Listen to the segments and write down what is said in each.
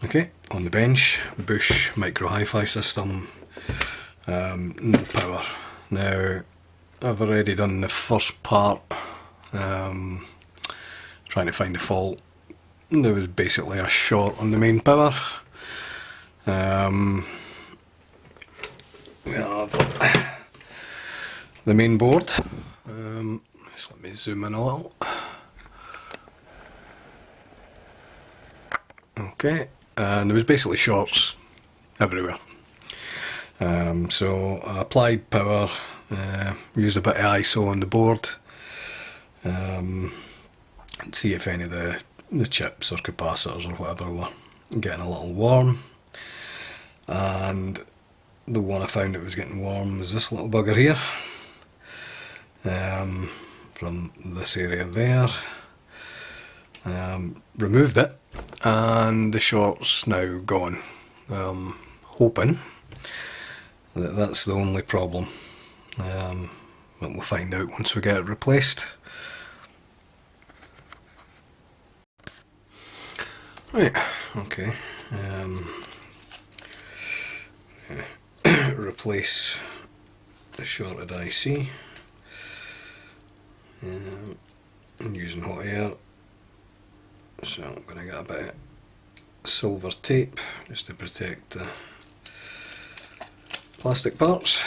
Okay, on the bench, the Bush Micro HiFi system, no power. Now, I've already done the first part, trying to find the fault. There was basically a short on the main power. We have the main board. Just let me zoom in a little. Okay, and there was basically shorts everywhere. So I applied power, used a bit of ISO on the board, and see if any of the chips or capacitors or whatever were getting a little warm. And the one I found that was getting warm was this little bugger here, from this area there. Removed it, and the short's now gone. Hoping that that's the only problem, but we'll find out once we get it replaced. Right, okay. Replace the shorted IC. I'm using hot air, so I'm going to get a bit of silver tape just to protect the plastic parts.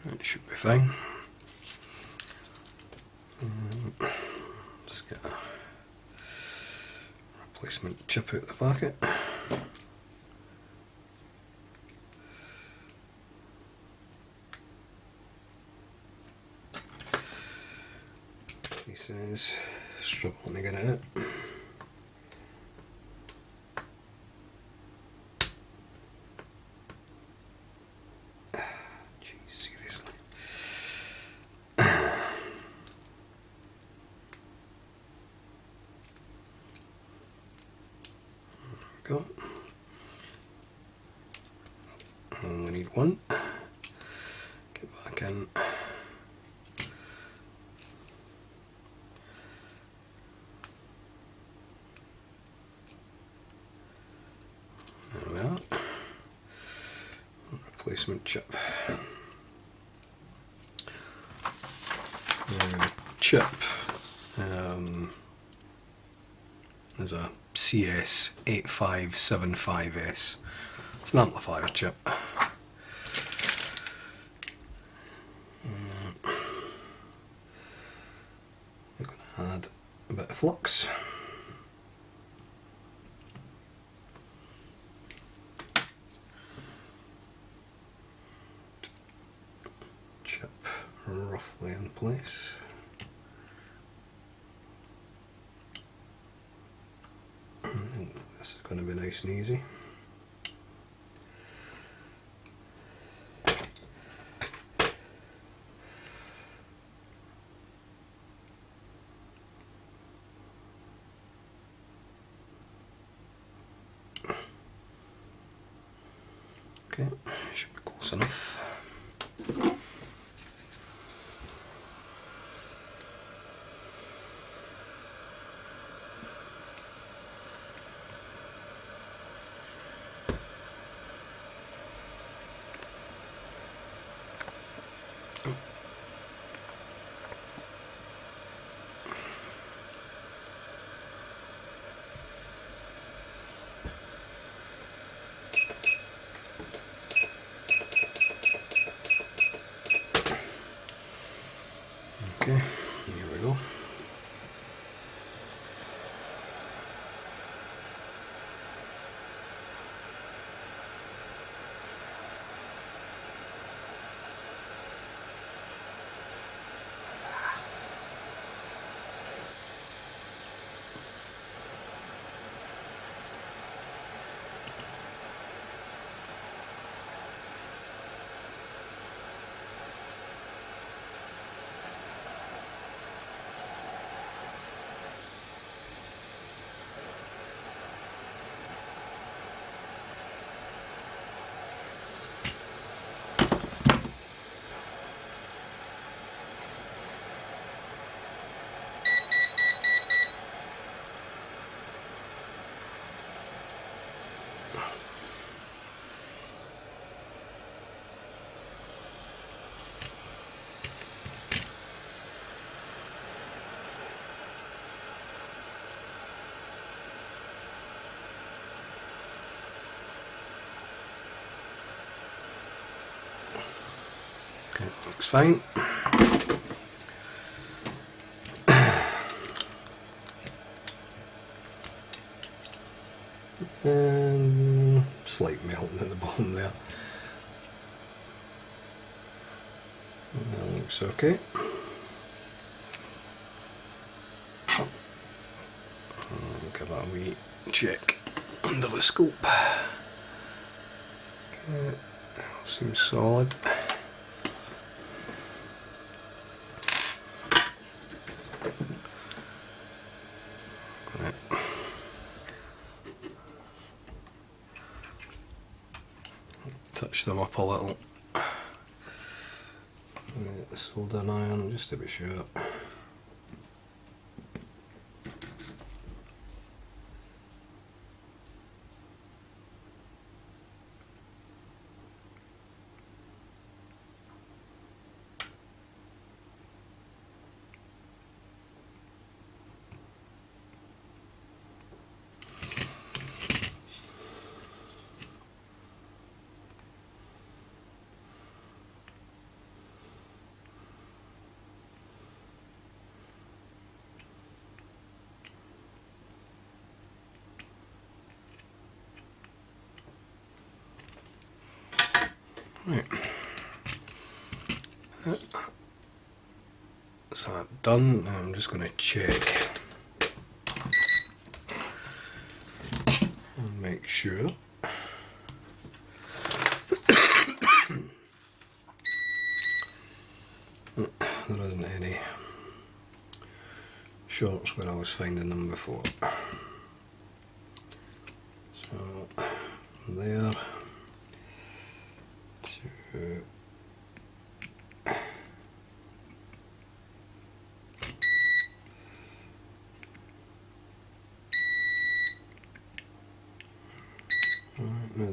It should be fine. Let's get a replacement chip out of the packet. He says, struggling to get it out. Go. Only need one. Get back in. There we are. Replacement chip. The chip is a CS8575S. It's an amplifier chip. I'm going to add a bit of flux. Chip roughly in place. This is going to be nice and easy. Okay, should be close enough. Okay, here we go. looks fine. And slight melting at the bottom there. That looks okay. I'll give that a wee check under the scope. Okay, seems solid. Gonna touch them up a little. Get the soldering iron just to be sure. Right. So that's done. Now I'm just going to check and make sure. There isn't any shorts where I was finding them before. So there to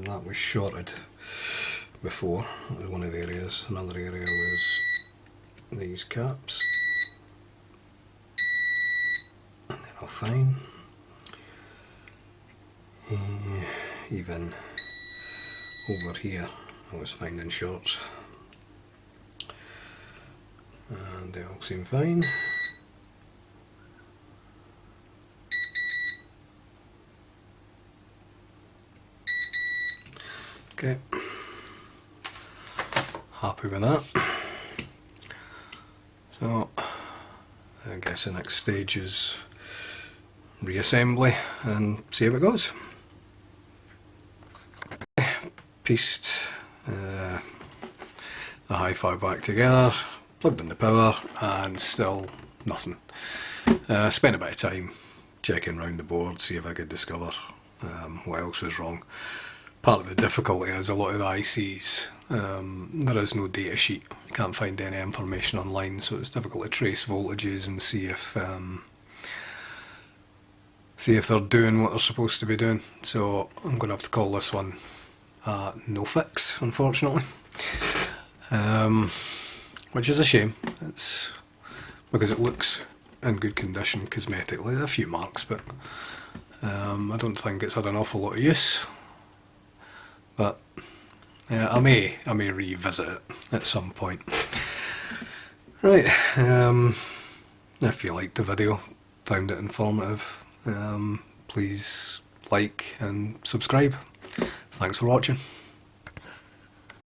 that was shorted before. That was one of the areas. Another area was these caps, and they're all fine. Even over here I was finding shorts and they all seem fine. Okay, happy with that. So I guess the next stage is reassembly and see how it goes. Pieced the HiFi back together, plugged in the power, and still nothing. Spent a bit of time checking around the board, see if I could discover what else was wrong. Part of the difficulty is a lot of the ICs, there is no data sheet. You can't find any information online, so it's difficult to trace voltages and see if they're doing what they're supposed to be doing. So I'm going to have to call this one no fix, unfortunately, which is a shame. It's because it looks in good condition cosmetically. A few marks, but I don't think it's had an awful lot of use. But yeah, I may revisit it at some point. Right, if you liked the video, found it informative, please like and subscribe. Thanks for watching.